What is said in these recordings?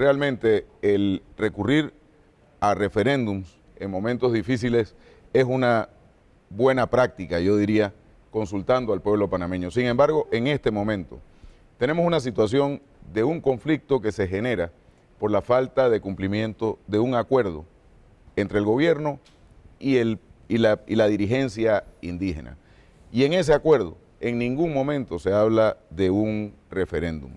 realmente el recurrir a referéndums en momentos difíciles es una buena práctica, yo diría, consultando al pueblo panameño. Sin embargo, en este momento tenemos una situación de un conflicto que se genera por la falta de cumplimiento de un acuerdo entre el gobierno y la dirigencia indígena. Y en ese acuerdo, en ningún momento se habla de un referéndum.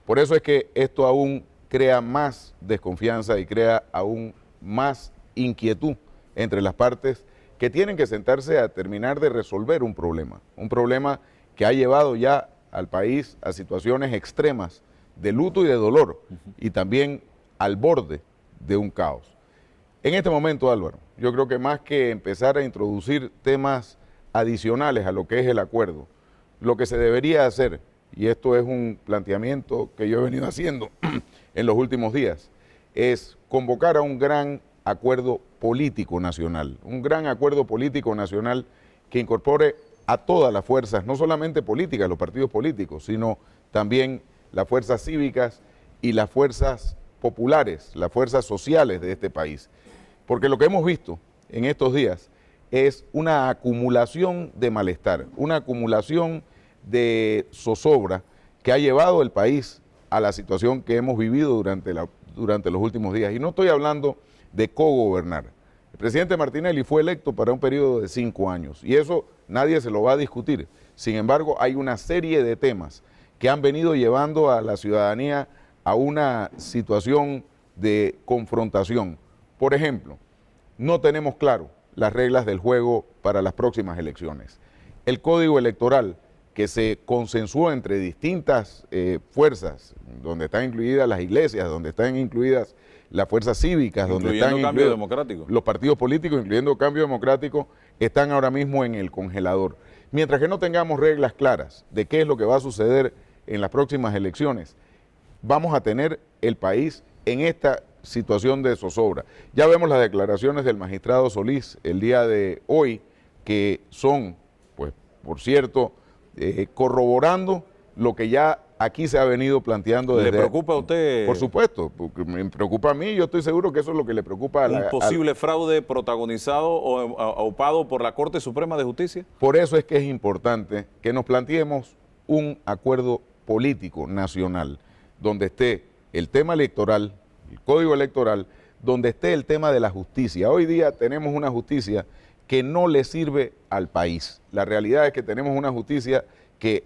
Por eso es que esto aún crea más desconfianza y crea aún más inquietud entre las partes que tienen que sentarse a terminar de resolver un problema que ha llevado ya al país a situaciones extremas de luto y de dolor, y también al borde de un caos. En este momento, Álvaro, yo creo que más que empezar a introducir temas adicionales a lo que es el acuerdo, lo que se debería hacer, y esto es un planteamiento que yo he venido haciendo en los últimos días, es convocar a un gran acuerdo político nacional, un gran acuerdo político nacional que incorpore a todas las fuerzas, no solamente políticas, los partidos políticos, sino también las fuerzas cívicas y las fuerzas populares, las fuerzas sociales de este país. Porque lo que hemos visto en estos días es una acumulación de malestar, una acumulación de zozobra que ha llevado el país a la situación que hemos vivido durante los últimos días. Y no estoy hablando de cogobernar. El presidente Martinelli fue electo para un periodo de 5 años y eso nadie se lo va a discutir. Sin embargo, hay una serie de temas que han venido llevando a la ciudadanía a una situación de confrontación. Por ejemplo, no tenemos claro las reglas del juego para las próximas elecciones. El código electoral que se consensuó entre distintas fuerzas, donde están incluidas las iglesias, donde están incluidas las fuerzas cívicas, donde están incluidos los partidos políticos, incluyendo Cambio Democrático, están ahora mismo en el congelador. Mientras que no tengamos reglas claras de qué es lo que va a suceder en las próximas elecciones, vamos a tener el país en esta situación de zozobra. Ya vemos las declaraciones del magistrado Solís el día de hoy, que son, pues, por cierto, corroborando lo que ya aquí se ha venido planteando desde... ¿Le preocupa a usted? Por supuesto, porque me preocupa a mí y yo estoy seguro que eso es lo que le preocupa a ¿Un posible fraude protagonizado o aupado por la Corte Suprema de Justicia? Por eso es que es importante que nos planteemos un acuerdo político nacional, donde esté el tema electoral, el código electoral, donde esté el tema de la justicia. Hoy día tenemos una justicia que no le sirve al país. La realidad es que tenemos una justicia que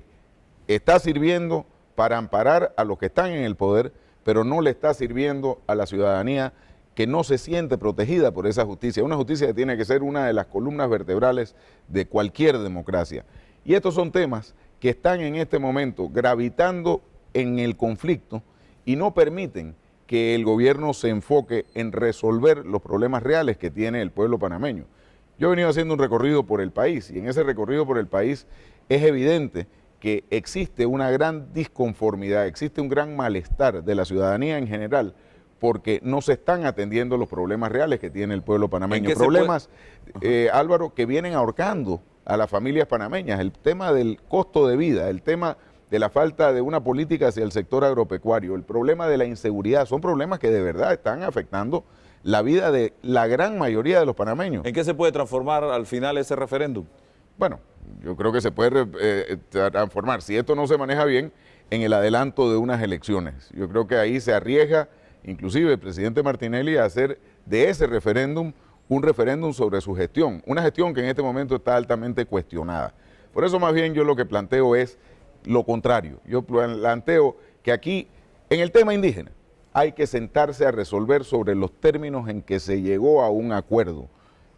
está sirviendo para amparar a los que están en el poder, pero no le está sirviendo a la ciudadanía que no se siente protegida por esa justicia. Una justicia que tiene que ser una de las columnas vertebrales de cualquier democracia. Y estos son temas que están en este momento gravitando en el conflicto y no permiten que el gobierno se enfoque en resolver los problemas reales que tiene el pueblo panameño. Yo he venido haciendo un recorrido por el país y en ese recorrido por el país es evidente que existe una gran disconformidad, existe un gran malestar de la ciudadanía en general porque no se están atendiendo los problemas reales que tiene el pueblo panameño. Problemas, Álvaro, que vienen ahorcando a las familias panameñas, el tema del costo de vida, el tema de la falta de una política hacia el sector agropecuario, el problema de la inseguridad, son problemas que de verdad están afectando la vida de la gran mayoría de los panameños. ¿En qué se puede transformar al final ese referéndum? Bueno, yo creo que se puede transformar, si esto no se maneja bien, en el adelanto de unas elecciones. Yo creo que ahí se arriesga, inclusive el presidente Martinelli, a hacer de ese referéndum un referéndum sobre su gestión, una gestión que en este momento está altamente cuestionada. Por eso más bien yo lo que planteo es lo contrario. Yo planteo que aquí, en el tema indígena, hay que sentarse a resolver sobre los términos en que se llegó a un acuerdo.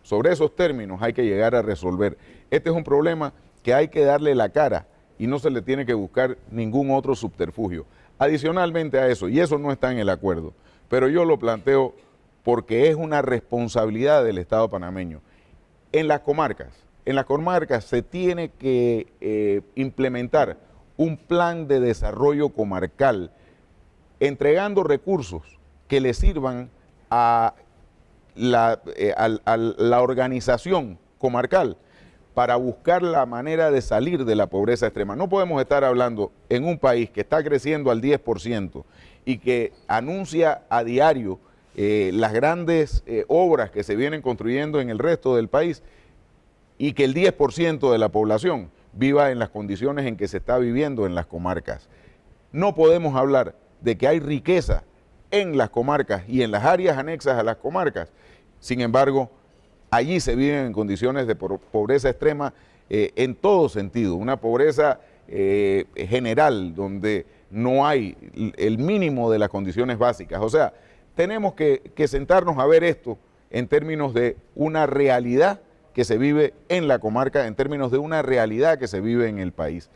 Sobre esos términos hay que llegar a resolver. Este es un problema que hay que darle la cara y no se le tiene que buscar ningún otro subterfugio. Adicionalmente a eso, y eso no está en el acuerdo, pero yo lo planteo porque es una responsabilidad del Estado panameño. En las comarcas se tiene que implementar un plan de desarrollo comarcal, entregando recursos que le sirvan a la organización comarcal para buscar la manera de salir de la pobreza extrema. No podemos estar hablando en un país que está creciendo al 10% y que anuncia a diario las grandes obras que se vienen construyendo en el resto del país y que el 10% de la población viva en las condiciones en que se está viviendo en las comarcas. No podemos hablar de que hay riqueza en las comarcas y en las áreas anexas a las comarcas. Sin embargo, allí se viven en condiciones de pobreza extrema en todo sentido, una pobreza general donde no hay el mínimo de las condiciones básicas. O sea, tenemos que sentarnos a ver esto en términos de una realidad que se vive en la comarca, en términos de una realidad que se vive en el país.